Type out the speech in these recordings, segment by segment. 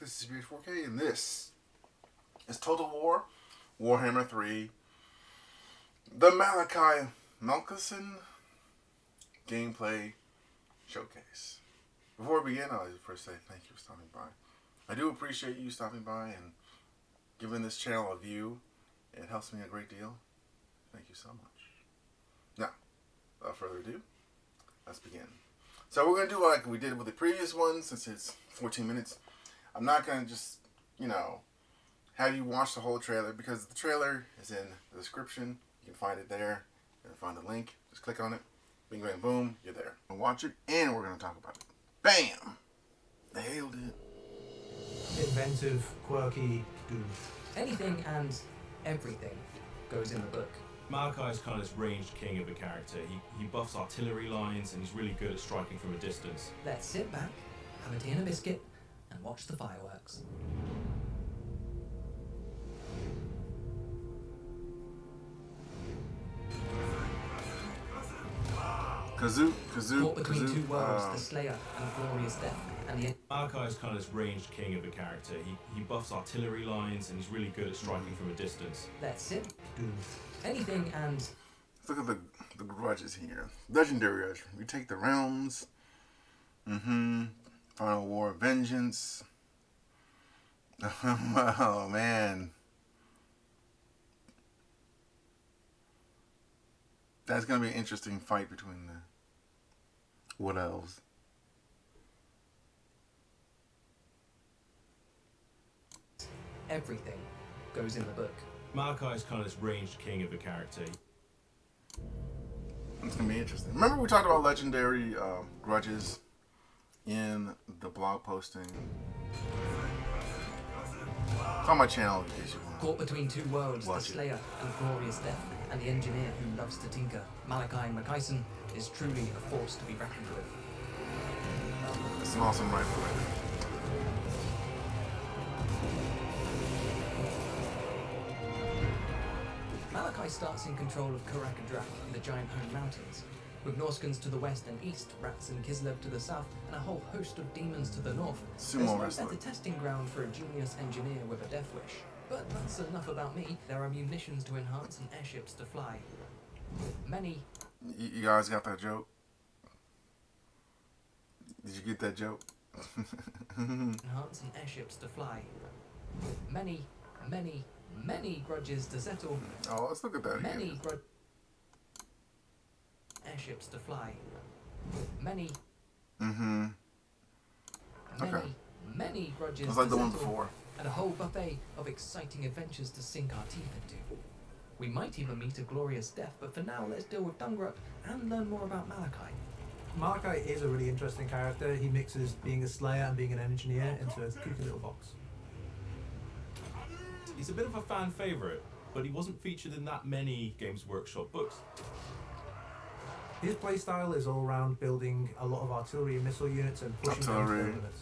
This is BH4K, and this is Total War, Warhammer 3, the Malakai gameplay showcase. Before we begin, I'll first say thank you for stopping by. I do appreciate you stopping by and giving this channel a view. It helps me a great deal. Thank you so much. Now, without further ado, let's begin. So we're going to do like we did with the previous one, since it's 14 minutes. I'm not going to just, have you watch the whole trailer, because the trailer is in the description. You can find it there. You can find the link. Just click on it. Bing, bang, boom. You're there. We'll watch it, and we're going to talk about it. Bam! Nailed it. Inventive, quirky, dude. Anything and everything goes in the book. Malakai is kind of this ranged king of a character. He buffs artillery lines, and he's really good at striking from a distance. Let's sit back, have a tea and a biscuit, and watch the fireworks. Caught between two worlds, the Slayer and glorious death, and the Malakai is kind of this ranged king of a character. He buffs artillery lines, and he's really good at striking from a distance. Let's sit. Anything and... Let's look at the grudges here. Legendary grudge. We take the realms. Final War Vengeance. Oh, man. That's going to be an interesting fight between the Wood Elves. Everything goes in the book. Malakai is kind of this ranged king of a character. It's going to be interesting. Remember we talked about legendary grudges in the blog posting? It's on my channel in case you want. Caught between two worlds, Watch the Slayer and glorious death, and the engineer who loves to tinker, Malakai McKyson is truly a force to be reckoned with. It's an awesome rifle. Malakai starts in control of Karakadrak and the giant Home Mountains, with Norskans to the west and east, Rats and Kislev to the south, and a whole host of demons to the north. There's no better testing ground for a genius engineer with a death wish. But that's enough about me. There are munitions to enhance and airships to fly. Many... You guys got that joke? Did you get that joke? enhance and airships to fly. Many grudges to settle. Oh, let's look at that again. Airships to fly. Many grudges it's like to the one settle, before. and a whole buffet of exciting adventures to sink our teeth into. We might even meet a glorious death, but for now let's deal with Dungruk and learn more about Malakai. Malakai is a really interesting character. He mixes being a slayer and being an engineer into a cute little box. He's a bit of a fan favourite, but he wasn't featured in that many Games Workshop books. His playstyle is all around building a lot of artillery and missile units and pushing them to their limits.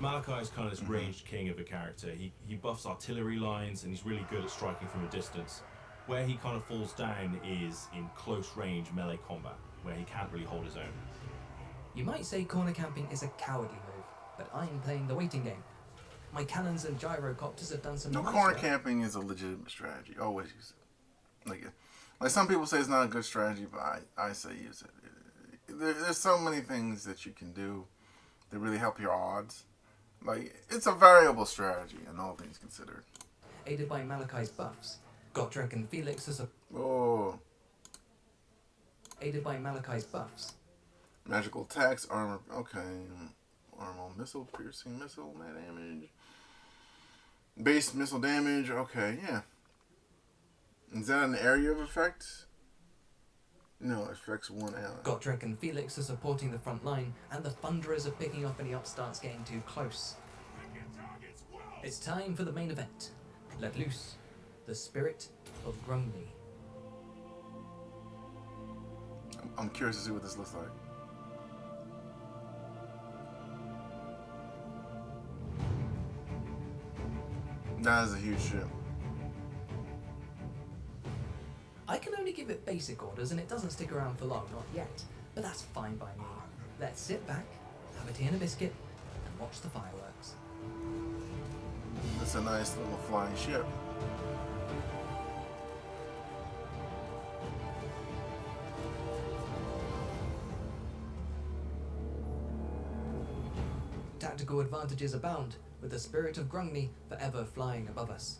Malakai is kind of this ranged king of a character. He buffs artillery lines, and he's really good at striking from a distance. Where he kind of falls down is in close range melee combat, where he can't really hold his own. You might say corner camping is a cowardly move, but I'm playing the waiting game. My cannons and gyrocopters have done some No, nice corner work. camping is a legitimate strategy. Always use it. Like some people say it's not a good strategy, but I say use it. There's so many things that you can do that really help your odds. Like, it's a variable strategy, in all things considered. Aided by Malakai's buffs, Gotrek and Felix are aided by Malakai's buffs. Magical attacks, armor, okay. Armor, missile, piercing missile, net damage. Base missile damage, okay, yeah. Is that an area of effect? No, it affects one ally. Gotrek and Felix are supporting the front line, and the Thunderers are picking off any upstarts getting too close. It's time for the main event. Let loose the spirit of Grumley. I'm curious to see what this looks like. That is a huge ship. I can only give it basic orders and it doesn't stick around for long, not yet. But that's fine by me. Let's sit back, have a tea and a biscuit, and watch the fireworks. It's a nice little flying ship. Tactical advantages abound, with the spirit of Grungni forever flying above us.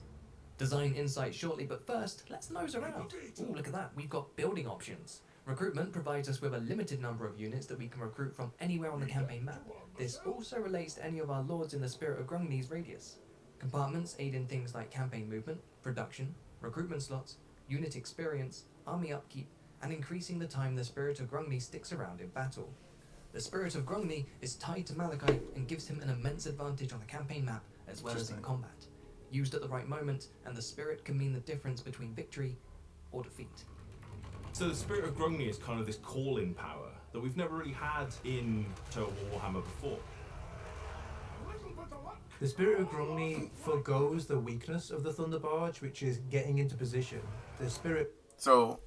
Design insight shortly, but first, let's nose around. Ooh, look at that, we've got building options. Recruitment provides us with a limited number of units that we can recruit from anywhere on the campaign map. This also relates to any of our lords in the Spirit of Grungni's radius. Compartments aid in things like campaign movement, production, recruitment slots, unit experience, army upkeep, and increasing the time the Spirit of Grungni sticks around in battle. The Spirit of Grungni is tied to Malakai and gives him an immense advantage on the campaign map as well as in combat. Used at the right moment, and the Spirit can mean the difference between victory or defeat. So the Spirit of Grungni is kind of this calling power that we've never really had in Total War Warhammer before. The Spirit of Grungni forgoes the weakness of the Thunder Barge, which is getting into position. The Spirit... So,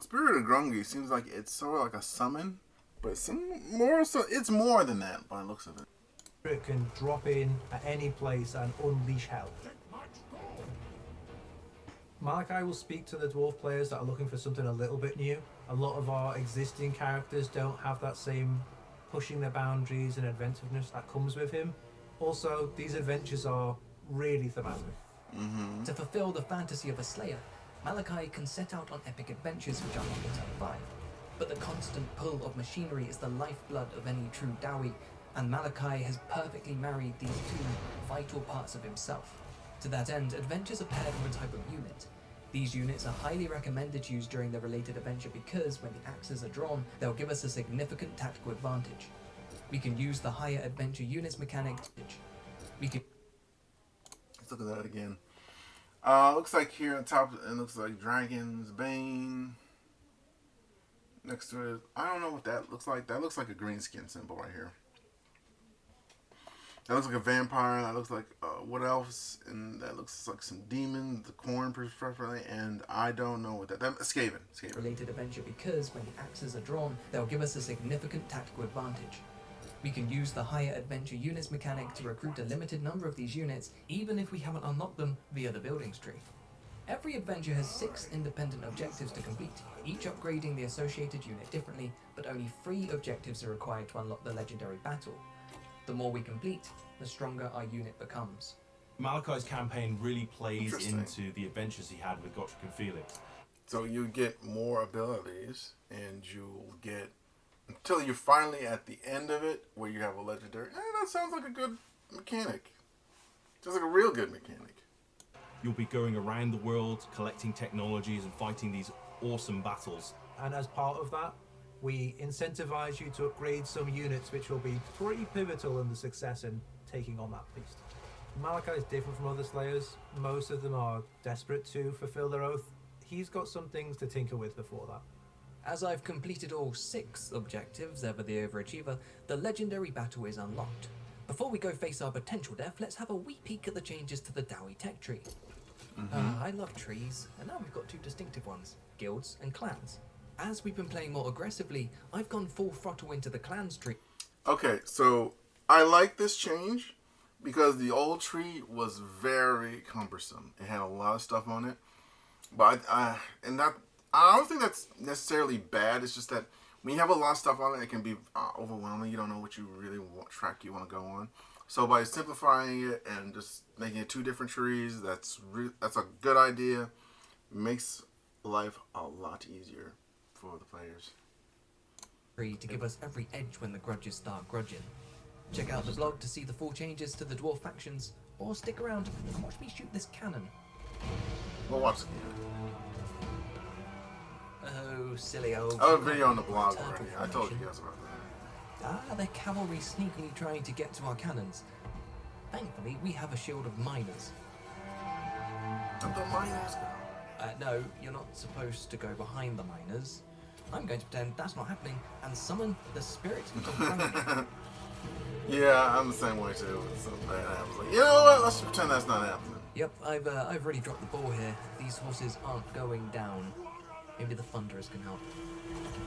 Spirit of Grungni seems like it's sort of like a summon, but it's more than that by the looks of it. Spirit can drop in at any place and unleash hell. Malakai will speak to the dwarf players that are looking for something a little bit new. A lot of our existing characters don't have that same pushing their boundaries and inventiveness that comes with him. Also, these adventures are really thematic. Mm-hmm. To fulfill the fantasy of a slayer, Malakai can set out on epic adventures which are not in Type 5. But the constant pull of machinery is the lifeblood of any true Dowie, and Malakai has perfectly married these two vital parts of himself. To that end, adventures are paired with a type of unit. These units are highly recommended used during the related adventure because when the axes are drawn, they'll give us a significant tactical advantage. We can use the higher adventure units mechanic. Let's look at that again. Looks like here on top, it looks like Dragon's Bane. Next to it, I don't know what that looks like. That looks like a green skin symbol right here. That looks like a vampire. That looks like what else? And that looks like some demons, the corn preferably, and I don't know what that. Skaven. Related adventure because when the axes are drawn, they'll give us a significant tactical advantage. We can use the higher adventure units mechanic to recruit a limited number of these units, even if we haven't unlocked them via the buildings tree. Every adventure has 6 independent objectives to complete, each upgrading the associated unit differently, but only 3 objectives are required to unlock the legendary battle. The more we complete, the stronger our unit becomes. Malakai's campaign really plays into the adventures he had with Gotrek and Felix. So you get more abilities, and you'll get until you're finally at the end of it, where you have a legendary. That sounds like a good mechanic. Sounds like a real good mechanic. You'll be going around the world, collecting technologies and fighting these awesome battles. And as part of that, we incentivize you to upgrade some units which will be pretty pivotal in the success in taking on that beast. Malakai is different from other Slayers. Most of them are desperate to fulfill their oath. He's got some things to tinker with before that. As I've completed all 6 objectives, ever the overachiever, the legendary battle is unlocked. Before we go face our potential death, let's have a wee peek at the changes to the Dowie tech tree. I love trees, and now we've got 2 distinctive ones, guilds and clans. As we've been playing more aggressively, I've gone full throttle into the clans tree. Okay, so I like this change because the old tree was very cumbersome. It had a lot of stuff on it, but I don't think that's necessarily bad. It's just that when you have a lot of stuff on it, it can be overwhelming. You don't know what you really track you want to go on. So by simplifying it and just making it 2 different trees, that's a good idea. It makes life a lot easier for the players. To give us every edge when the grudges start grudging. Check out the blog to see the full changes to the dwarf factions, or stick around and watch me shoot this cannon. We'll watch the Oh, silly old... I have a video on the blog already. I told you guys about that. They're cavalry sneakily trying to get to our cannons. Thankfully, we have a shield of miners. And the miners go. No, you're not supposed to go behind the miners. I'm going to pretend that's not happening and summon the spirit of Grungni. Yeah, I'm the same way too. It's so bad. I was like, you know what? Let's pretend that's not happening. Yep, I've really dropped the ball here. These horses aren't going down. Maybe the Thunderers can help.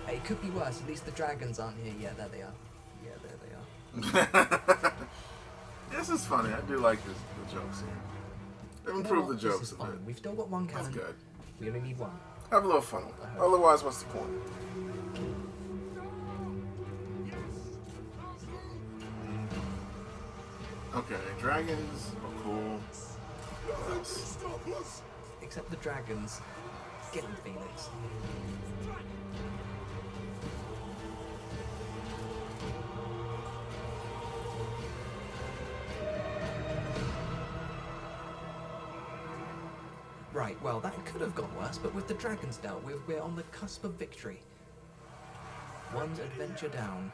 Hey, it could be worse. At least the dragons aren't here yet. There they are. Yeah, there they are. Yes, This is funny. I do like the jokes here. They've improved the jokes This is a bit. fine. We've still got one That's cannon. good. We only need one. Have a little fun with it. Otherwise, what's the point? Okay, dragons are cool. What else? Except the dragons. Get him, Felix. Right, well, that could have gone worse, but with the dragons dealt with, we're on the cusp of victory. One adventure down.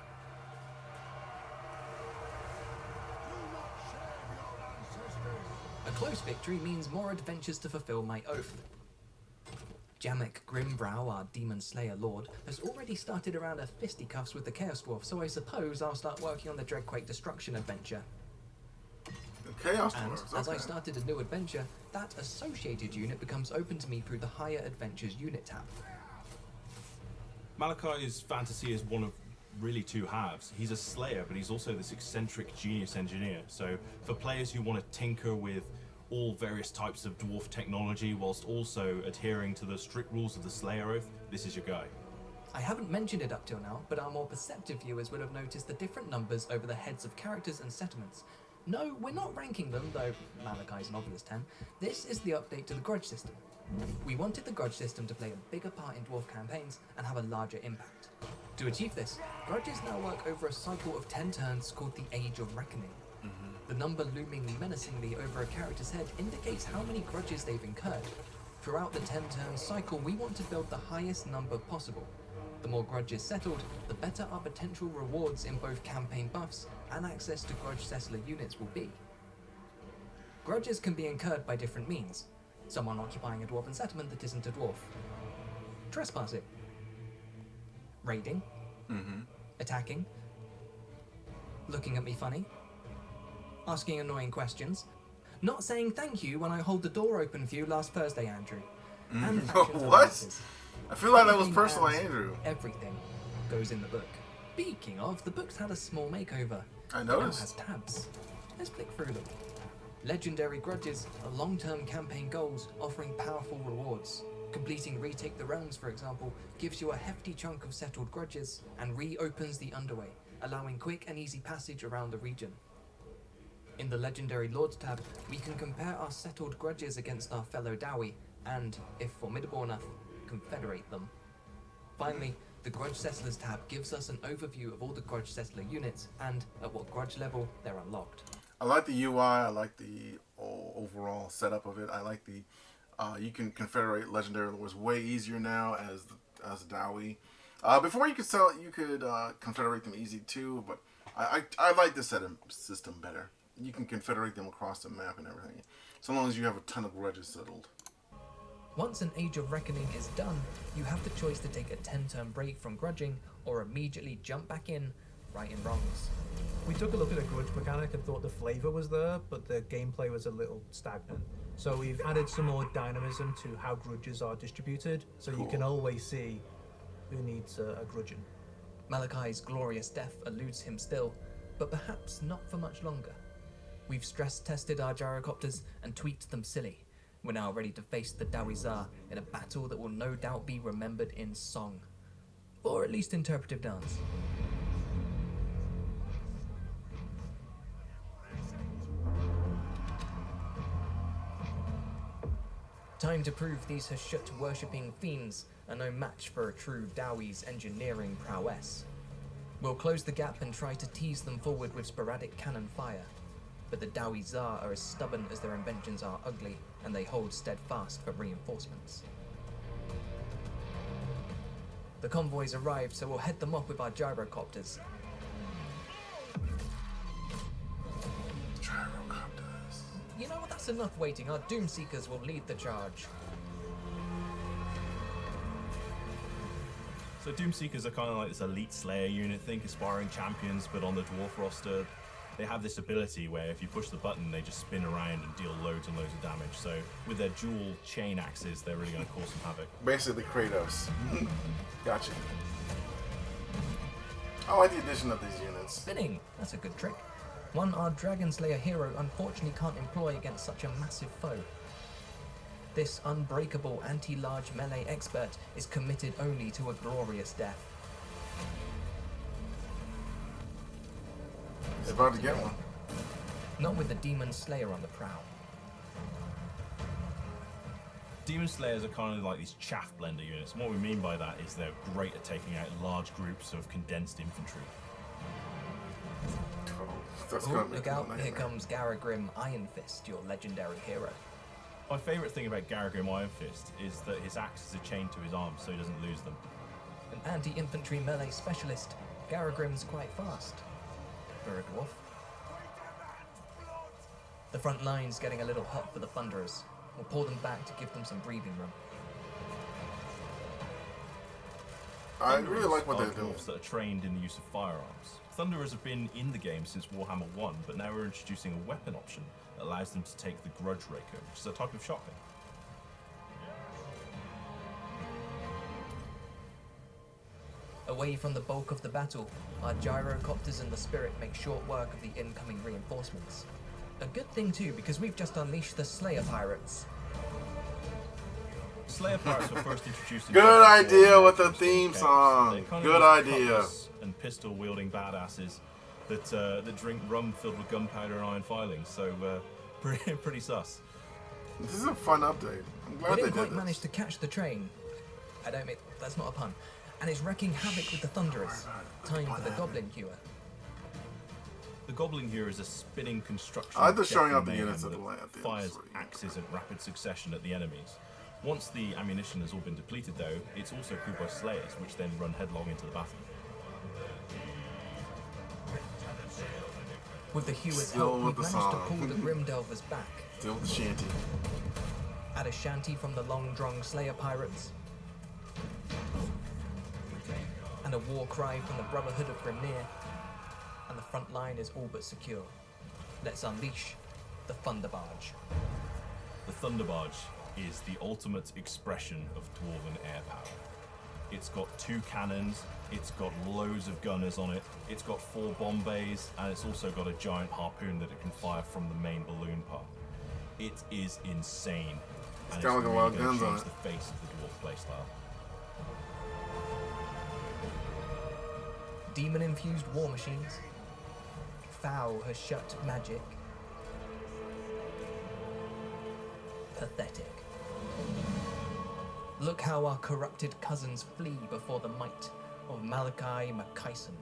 A close victory means more adventures to fulfill my oath. Jamek Grimbrow, our demon slayer lord, has already started around her fisticuffs with the Chaos Dwarf, so I suppose I'll start working on the Dreadquake Destruction adventure. The Chaos And Dwarves, as I okay. started a new adventure, that associated unit becomes open to me through the Higher Adventures unit tab. Malakai's fantasy is one of really two halves. He's a slayer, but he's also this eccentric genius engineer. So for players who want to tinker with all various types of dwarf technology whilst also adhering to the strict rules of the Slayer Oath, this is your guy. I haven't mentioned it up till now, but our more perceptive viewers would have noticed the different numbers over the heads of characters and settlements. No, we're not ranking them, though Malakai's an obvious 10. This is the update to the grudge system. We wanted the grudge system to play a bigger part in dwarf campaigns and have a larger impact. To achieve this, grudges now work over a cycle of 10 turns called the Age of Reckoning. The number looming menacingly over a character's head indicates how many grudges they've incurred. Throughout the 10-turn cycle, we want to build the highest number possible. The more grudges settled, the better our potential rewards in both campaign buffs and access to Grudge Settler units will be. Grudges can be incurred by different means. Someone occupying a dwarven settlement that isn't a dwarf. Trespassing. Raiding. Attacking. Looking at me funny. Asking annoying questions. Not saying thank you when I hold the door open for you last Thursday, Andrew. And factions What? alliances. I feel like that was Everything personal, as Andrew. Everything goes in the book. Speaking of, the book's had a small makeover. I It now noticed. has tabs. Let's flick through them. Legendary Grudges are long-term campaign goals offering powerful rewards. Completing Retake the Realms, for example, gives you a hefty chunk of settled grudges and reopens the Underway, allowing quick and easy passage around the region. In the Legendary Lords tab, we can compare our settled grudges against our fellow Dowie, and, if formidable enough, confederate them. Finally, the Grudge Settlers tab gives us an overview of all the Grudge Settler units and at what grudge level they're unlocked. I like the UI. I like the overall setup of it. I like the you can confederate legendary lords way easier now as Dowie. Before you could confederate them easy too, but I like this system better. You can confederate them across the map and everything, so long as you have a ton of grudges settled. Once an Age of Reckoning is done, you have the choice to take a 10-turn break from grudging or immediately jump back in, righting wrongs. We took a look at the grudge mechanic and thought the flavour was there, but the gameplay was a little stagnant. So we've added some more dynamism to how grudges are distributed, so you can always see who needs a grudgeon. Malakai's glorious death eludes him still, but perhaps not for much longer. We've stress-tested our gyrocopters and tweaked them silly. We're now ready to face the Dawizar in a battle that will no doubt be remembered in song. Or at least interpretive dance. Time to prove these Hashut-worshipping fiends are no match for a true Dawie's engineering prowess. We'll close the gap and try to tease them forward with sporadic cannon fire. But the Dawizar are as stubborn as their inventions are ugly, and they hold steadfast for reinforcements. The convoys arrived, so we'll head them off with our gyrocopters. Gyrocopters. You know what, that's enough waiting. Our Doomseekers will lead the charge. So Doomseekers are kind of like this elite Slayer unit, think aspiring champions, but on the dwarf roster. They have this ability where if you push the button, they just spin around and deal loads and loads of damage. So with their dual chain axes, they're really going to cause some havoc. Basically Kratos. Gotcha. I like the addition of these units. Spinning, that's a good trick. one our Dragon Slayer hero unfortunately can't employ against such a massive foe. This unbreakable anti-large melee expert is committed only to a glorious death. They're about to get one. Not with the Demon Slayer on the prowl. Demon Slayers are kind of like these chaff blender units, and what we mean by that is they're great at taking out large groups of condensed infantry. Oh, that's Ooh, gonna make look me out, a here nightmare. comes Garagrim Iron Fist, your legendary hero. My favourite thing about Garagrim Iron Fist is that his axes are chained to his arms so he doesn't lose them. An anti-infantry melee specialist, Garagrim's quite fast. For a dwarf. The front line's getting a little hot for the Thunderers. We'll pull them back to give them some breathing room. I really like what are they're doing. dwarves that are trained in the use of firearms. Thunderers have been in the game since Warhammer 1, but now we're introducing a weapon option that allows them to take the Grudge Raker, which is a type of shotgun. Away from the bulk of the battle, our gyrocopters and the Spirit make short work of the incoming reinforcements. A good thing too, because we've just unleashed the Slayer Pirates. Slayer Pirates were first introduced in Good Warhammer idea 4 with the and theme Decay. song. They're kind of Good these idea. cutlass and pistol-wielding badasses that drink rum filled with gunpowder and iron filings, so pretty sus. This is a fun update. I'm We glad they didn't did quite this. manage to catch the train. I don't make that's not a pun. And it's wrecking havoc with the Thunderers. Time for the Goblin Hewer. The Goblin here is a spinning construction. I like the showing death off the mayhem units at that the land. fires axes in rapid succession at the enemies. Once the ammunition has all been depleted, though, it's also crewed by Slayers, which then run headlong into the battle. With the Hewer's Still help, with we've the managed to song. pull the Grim Delvers back. Still with the shanty. Add a shanty from the Long Drong Slayer Pirates. And a war cry from the Brotherhood of Grimnir. And the front line is all but secure. Let's unleash the Thunder Barge. The Thunder Barge is the ultimate expression of Dwarven air power. It's got 2 cannons, it's got loads of gunners on it, it's got 4 bomb bays, and it's also got a giant harpoon that it can fire from the main balloon part. It is insane, and it's got like a lot of really going guns to on change it. the face of the dwarf playstyle. Demon-infused war machines. Foul has shut magic. Pathetic. Look how our corrupted cousins flee before the might of Malakai Makyson.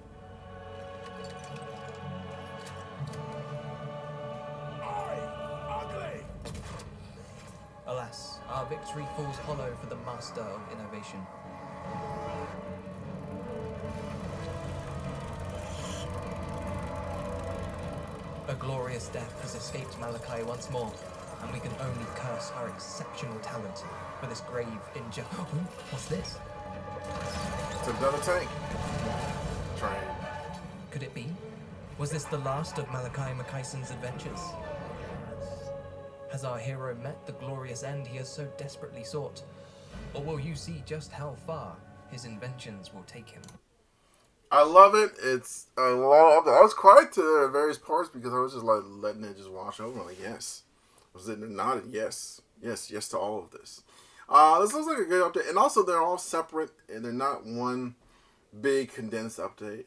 Alas, our victory falls hollow for the master of innovation. A glorious death has escaped Malakai once more, and we can only curse our exceptional talent for this grave injustice. What's this? It's another tank. Train. Could it be? Was this the last of Malakai Makyson's adventures? Has our hero met the glorious end he has so desperately sought? Or will you see just how far his inventions will take him? I love it. It's a lot. I was quiet to various parts because I was just like letting it just wash over. I'm like, yes. I was sitting there nodding, yes, yes, yes to all of this. This looks like a good update, and also they're all separate, and they're not one big condensed update.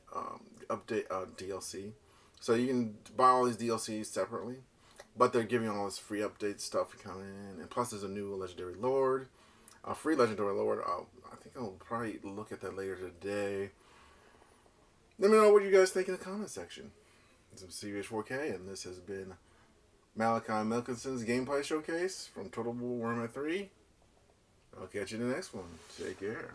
DLC. So you can buy all these DLCs separately, but they're giving all this free update stuff coming in, and plus there's a new legendary lord, a free legendary lord. I think I'll probably look at that later today. Let me know what you guys think in the comment section. It's CVH4K, and this has been Malakai Milkinson's gameplay showcase from Total War Warhammer 3. I'll catch you in the next one. Take care.